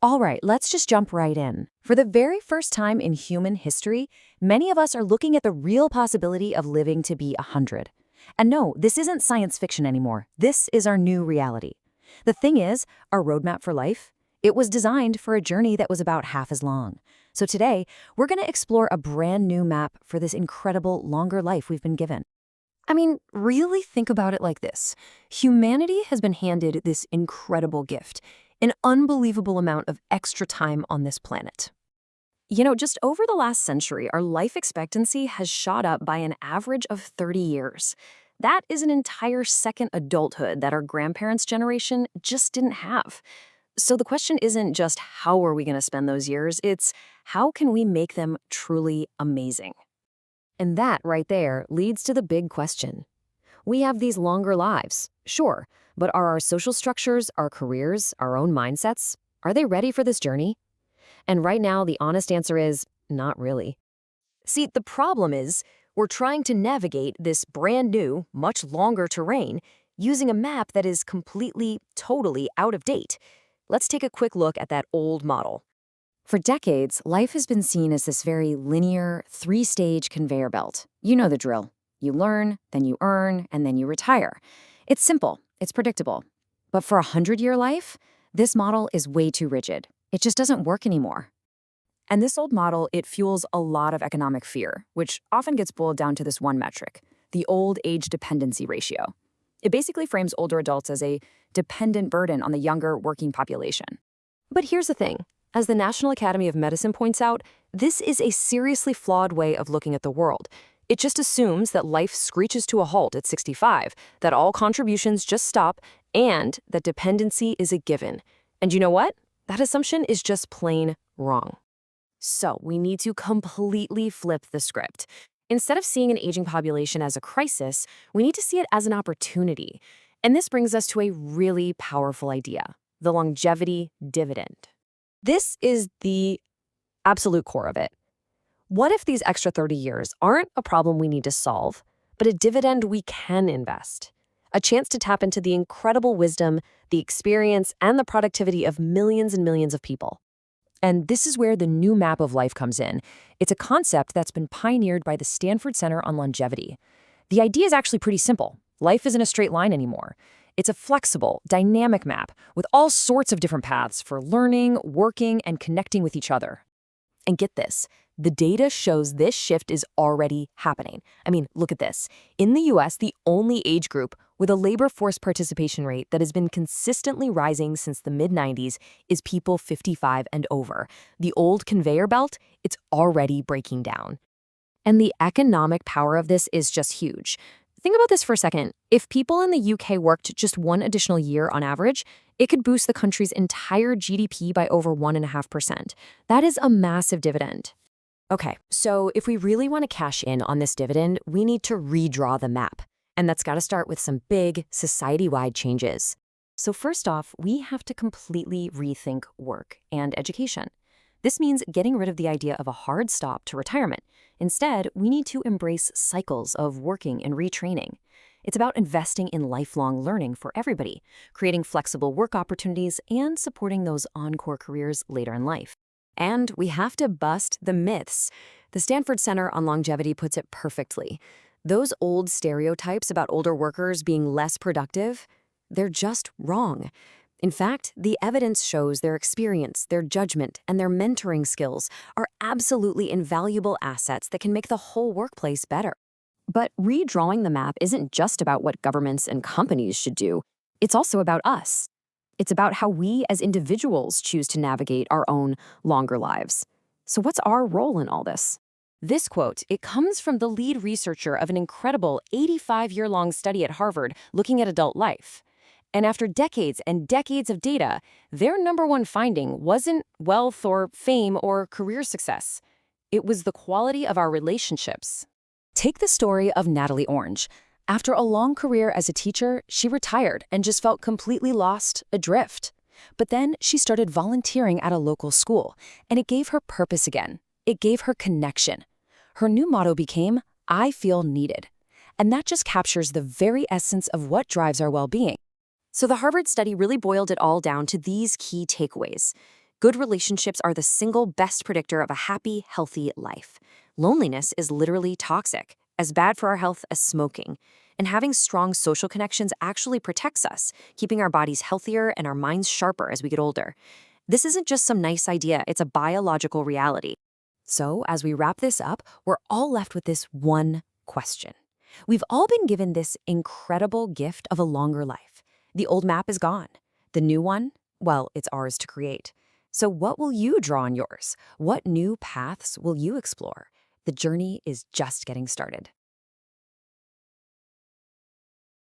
All right, let's just jump right in. For the very first time in human history, many of us are looking at the real possibility of living to be 100. And no, this isn't science fiction anymore. This is our new reality. The thing is, our roadmap for life, it was designed for a journey that was about half as long. So today, we're going to explore a brand new map for this incredible longer life we've been given. I mean, really think about it like this. Humanity has been handed this incredible gift, an unbelievable amount of extra time on this planet. Just over the last century, our life expectancy has shot up by an average of 30 years. That is an entire second adulthood that our grandparents' generation just didn't have. So the question isn't just how are we going to spend those years, it's how can we make them truly amazing? And that right there leads to the big question. We have these longer lives, sure, but are our social structures, our careers, our own mindsets, are they ready for this journey? And right now, the honest answer is not really. See, the problem is we're trying to navigate this brand new, much longer terrain using a map that is completely, totally out of date. Let's take a quick look at that old model. For decades, life has been seen as this very linear, three-stage conveyor belt. You know the drill. You learn, then you earn, and then you retire. It's simple, it's predictable. But for a 100-year life, this model is way too rigid. It just doesn't work anymore. And this old model, it fuels a lot of economic fear, which often gets boiled down to this one metric, the old age dependency ratio. It basically frames older adults as a dependent burden on the younger working population. But here's the thing. As the National Academy of Medicine points out, this is a seriously flawed way of looking at the world. It just assumes that life screeches to a halt at 65, that all contributions just stop, and that dependency is a given. And you know what? That assumption is just plain wrong. So we need to completely flip the script. Instead of seeing an aging population as a crisis, we need to see it as an opportunity. And this brings us to a really powerful idea, the longevity dividend. This is the absolute core of it. What if these extra 30 years aren't a problem we need to solve, but a dividend we can invest? A chance to tap into the incredible wisdom, the experience, and the productivity of millions and millions of people. And this is where the new map of life comes in. It's a concept that's been pioneered by the Stanford Center on Longevity. The idea is actually pretty simple. Life isn't a straight line anymore. It's a flexible, dynamic map with all sorts of different paths for learning, working, and connecting with each other. And get this, the data shows this shift is already happening. I mean, look at this. In the US, the only age group with a labor force participation rate that has been consistently rising since the mid-90s is people 55 and over. The old conveyor belt, it's already breaking down. And the economic power of this is just huge. Think about this for a second. If people in the UK worked just one additional year on average, it could boost the country's entire GDP by over 1.5%. That is a massive dividend. Okay, so if we really want to cash in on this dividend, we need to redraw the map. And that's got to start with some big society-wide changes. So first off, we have to completely rethink work and education. This means getting rid of the idea of a hard stop to retirement. Instead, we need to embrace cycles of working and retraining. It's about investing in lifelong learning for everybody, creating flexible work opportunities, and supporting those encore careers later in life. And we have to bust the myths. The Stanford Center on Longevity puts it perfectly. Those old stereotypes about older workers being less productive, they're just wrong. In fact, the evidence shows their experience, their judgment, and their mentoring skills are absolutely invaluable assets that can make the whole workplace better. But redrawing the map isn't just about what governments and companies should do. It's also about us. It's about how we as individuals choose to navigate our own longer lives. So what's our role in all this? This quote, it comes from the lead researcher of an incredible 85-year-long study at Harvard looking at adult life. And after decades and decades of data, their number one finding wasn't wealth or fame or career success. It was the quality of our relationships. Take the story of Natalie Orange. After a long career as a teacher, she retired and just felt completely lost, adrift. But then she started volunteering at a local school, and it gave her purpose again. It gave her connection. Her new motto became, I feel needed. And that just captures the very essence of what drives our well-being. So the Harvard study really boiled it all down to these key takeaways. Good relationships are the single best predictor of a happy, healthy life. Loneliness is literally toxic, as bad for our health as smoking. And having strong social connections actually protects us, keeping our bodies healthier and our minds sharper as we get older. This isn't just some nice idea, it's a biological reality. So, as we wrap this up, we're all left with this one question. We've all been given this incredible gift of a longer life. The old map is gone. The new one, well, it's ours to create. So what will you draw on yours? What new paths will you explore? The journey is just getting started.